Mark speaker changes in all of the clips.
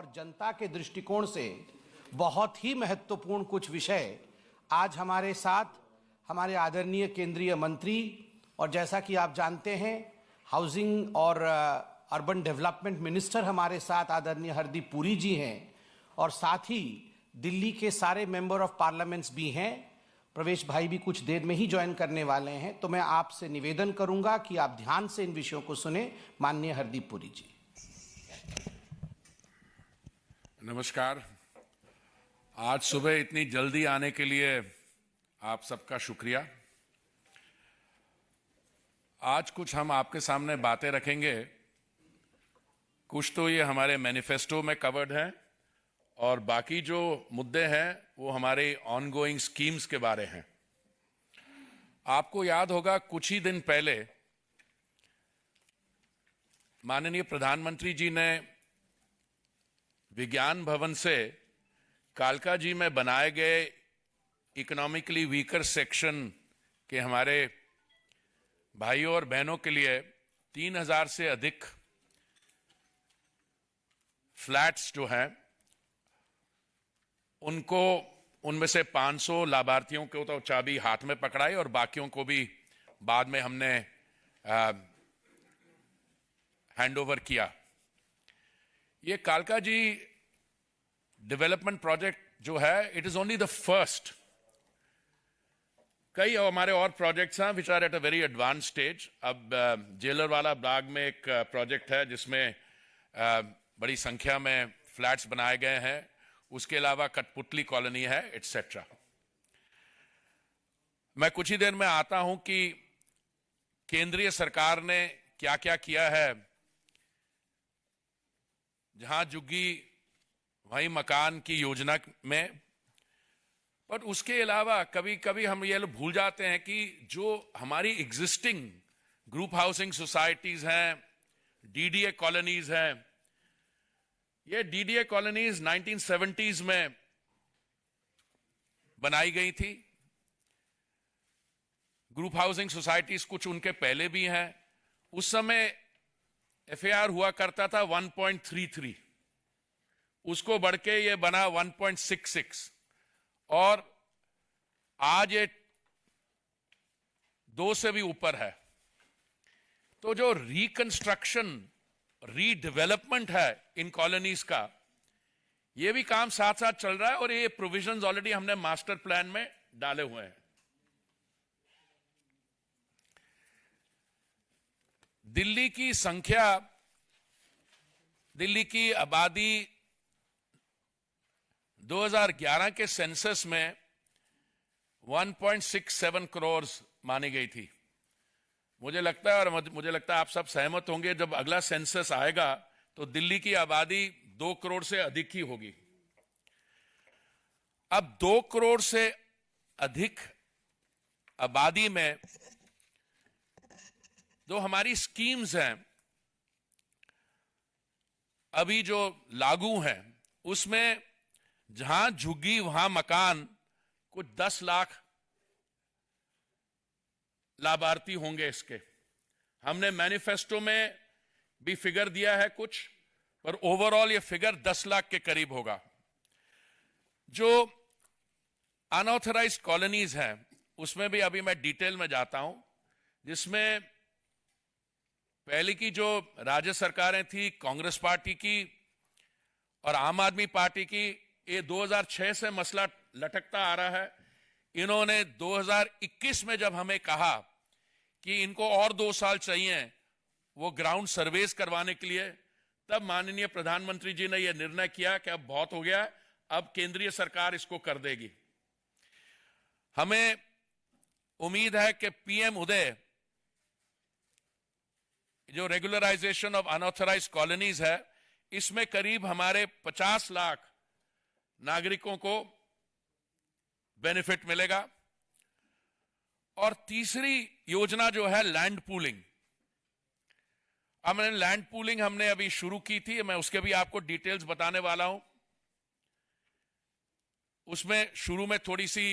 Speaker 1: और जनता के दृष्टिकोण से बहुत ही महत्वपूर्ण कुछ विषय आज हमारे साथ हमारे आदरणीय केंद्रीय मंत्री और जैसा कि आप जानते हैं हाउसिंग और अर्बन डेवलपमेंट मिनिस्टर हमारे साथ आदरणीय हरदीप पुरी जी हैं और साथ ही दिल्ली के सारे मेंबर ऑफ पार्लियामेंट्स भी हैं। प्रवेश भाई भी कुछ देर में ही ज्वाइन करने वाले हैं, तो मैं आपसे निवेदन करूंगा कि आप ध्यान से इन विषयों को सुने। माननीय हरदीप पुरी जी।
Speaker 2: नमस्कार। आज सुबह इतनी जल्दी आने के लिए आप सबका शुक्रिया। आज कुछ हम आपके सामने बातें रखेंगे, कुछ तो ये हमारे मैनिफेस्टो में कवर्ड है और बाकी जो मुद्दे हैं वो हमारे ऑनगोइंग स्कीम्स के बारे हैं। आपको याद होगा कुछ ही दिन पहले माननीय प्रधानमंत्री जी ने विज्ञान भवन से कालका जी में बनाए गए इकोनॉमिकली वीकर सेक्शन के हमारे भाइयों और बहनों के लिए 3000 से अधिक फ्लैट्स जो हैं उनको, उनमें से 500 लाभार्थियों को तो चाबी हाथ में पकड़ाई और बाकियों को भी बाद में हमने हैंडओवर किया। ये कालका जी डेवलपमेंट प्रोजेक्ट जो है, it is only the first. कई हमारे और प्रोजेक्ट्स हैं which are at a very advance stage. अब जेलरवाला बाग में एक प्रोजेक्ट है जिसमें बड़ी संख्या में फ्लैट्स बनाए गए हैं। उसके अलावा कठपुतली कॉलोनी है, एटसेट्रा। मैं कुछ ही देर में आता हूं कि केंद्रीय सरकार ने क्या क्या किया है। जहां झुग्गी वहीं मकान की योजना में, पर उसके अलावा कभी कभी हम ये लोग भूल जाते हैं कि जो हमारी एग्जिस्टिंग ग्रुप हाउसिंग सोसाइटीज हैं, डीडीए कॉलोनीज हैं, ये डीडीए कॉलोनीज 1970s में बनाई गई थी। ग्रुप हाउसिंग सोसाइटीज कुछ उनके पहले भी हैं। उस समय एफएआर हुआ करता था 1.33, उसको बढ़ के ये बना 1.66 और आज ये 2 से भी ऊपर है। तो जो रिकंस्ट्रक्शन, रीडेवलपमेंट है इन कॉलोनीज का, ये भी काम साथ साथ चल रहा है और ये प्रोविजंस ऑलरेडी हमने मास्टर प्लान में डाले हुए हैं। दिल्ली की संख्या, दिल्ली की आबादी 2011 के सेंसस में 1.67 करोड़ मानी गई थी। मुझे लगता है, और मुझे लगता है आप सब सहमत होंगे, जब अगला सेंसस आएगा तो दिल्ली की आबादी 2 करोड़ से अधिक ही होगी। अब 2 करोड़ से अधिक आबादी में जो हमारी स्कीम्स हैं अभी जो लागू हैं, उसमें जहां झुग्गी वहां मकान, कुछ 10 लाख लाभार्थी होंगे इसके। हमने मैनिफेस्टो में भी फिगर दिया है कुछ, पर ओवरऑल ये फिगर 10 लाख के करीब होगा। जो अनऑथराइज्ड कॉलोनीज हैं उसमें भी अभी मैं डिटेल में जाता हूं, जिसमें पहले की जो राज्य सरकारें थी, कांग्रेस पार्टी की और आम आदमी पार्टी की, ये 2006 से मसला लटकता आ रहा है। इन्होंने 2021 में जब हमें कहा कि इनको और 2 साल चाहिए वो ग्राउंड सर्वेस करवाने के लिए, तब माननीय प्रधानमंत्री जी ने यह निर्णय किया कि अब बहुत हो गया, अब केंद्रीय सरकार इसको कर देगी। हमें उम्मीद है कि पीएम उदय, जो रेगुलराइजेशन ऑफ अनऑथराइज्ड कॉलोनीज है, इसमें करीब हमारे 50 लाख नागरिकों को बेनिफिट मिलेगा। और तीसरी योजना जो है लैंड पूलिंग, हमने लैंड पूलिंग हमने अभी शुरू की थी, मैं उसके भी आपको डिटेल्स बताने वाला हूं। उसमें शुरू में थोड़ी सी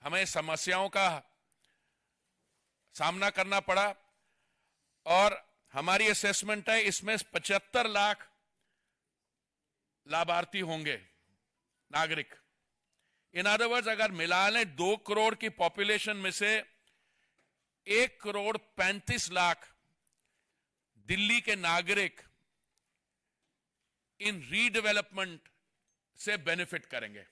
Speaker 2: हमें समस्याओं का सामना करना पड़ा और हमारी असेसमेंट है इसमें 75 लाख लाभार्थी होंगे नागरिक। इन अदर वर्ड्स, अगर मिला लें 2 करोड़ की पॉपुलेशन में से 1,35,00,000 दिल्ली के नागरिक इन रीडेवलपमेंट से बेनिफिट करेंगे।